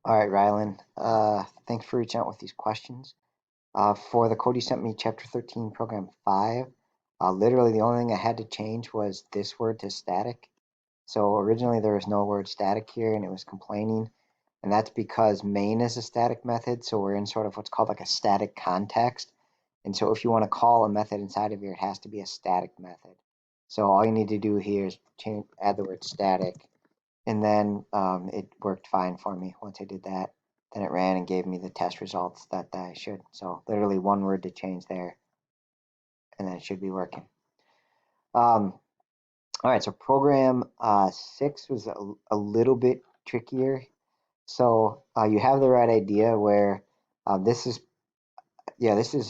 All right, Rylan. Thanks for reaching out with these questions. For the code you sent me, Chapter 13, Program 5, literally the only thing I had to change was this word to static. So originally there was no word static here, and it was complaining. And that's because main is a static method, so we're in sort of what's called like a static context. And so if you want to call a method inside of here, it has to be a static method. So all you need to do here is add the word static, and then it worked fine for me once I did that. Then it ran and gave me the test results that I should. So literally one word to change there, and then it should be working. All right, so program 6 was a little bit trickier. So you have the right idea where this is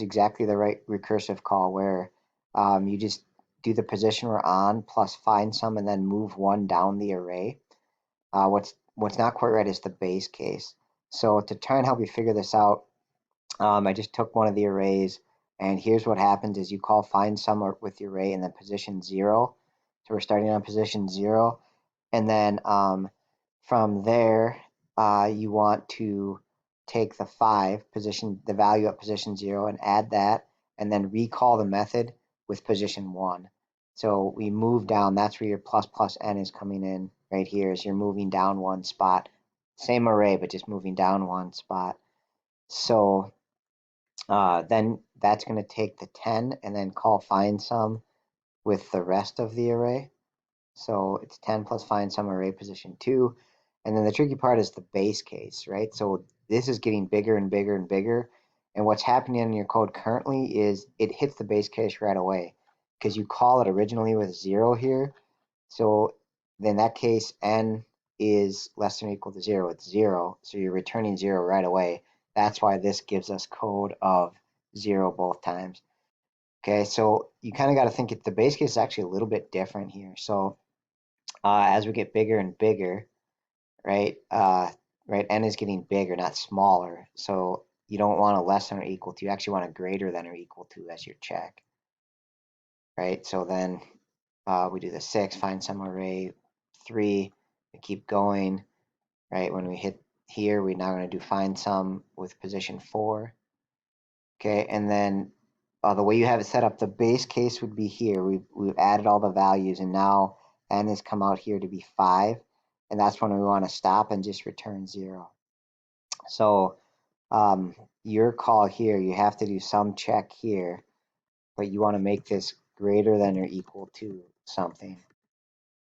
exactly the right recursive call where you just do the position we're on plus find some and then move one down the array. What's not quite right is the base case. So to try and help you figure this out, I just took one of the arrays, and here's what happens is you call find some with the array and then position 0. So we're starting on position 0, and then from there you want to take the value at position 0 and add that, and then recall the method with position 1. So we move down, that's where your plus plus n is coming in right here, is you're moving down one spot. Same array, but just moving down one spot. So then that's going to take the 10 and then call find some with the rest of the array. So it's 10 plus find some array position 2. And then the tricky part is the base case, right? So this is getting bigger and bigger and bigger. And what's happening in your code currently is it hits the base case right away because you call it originally with 0 here. So in that case, n is less than or equal to 0. It's 0. So you're returning 0 right away. That's why this gives us code of 0 both times. Okay, so you kind of got to think the base case is actually a little bit different here. So as we get bigger and bigger, right, n is getting bigger, not smaller. So you don't want a less than or equal to. You actually want a greater than or equal to as your check, right? So then we do the 6, find some array 3, we keep going, right? When we hit here, we're now going to do find some with position 4. Okay, and then the way you have it set up, the base case would be here. We've added all the values, and now n has come out here to be 5, and that's when we want to stop and just return 0. So your call here, you have to do some check here, but you want to make this greater than or equal to something.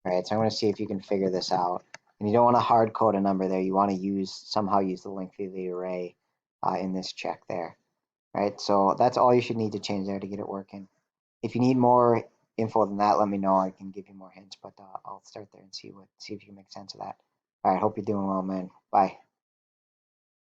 Right, so I'm going to see if you can figure this out. And you don't want to hard code a number there. You want to somehow use the length of the array in this check there. Right, so that's all you should need to change there to get it working. If you need more info than that, let me know. I can give you more hints, but I'll start there and see if you can make sense of that. All right, hope you're doing well, man. Bye.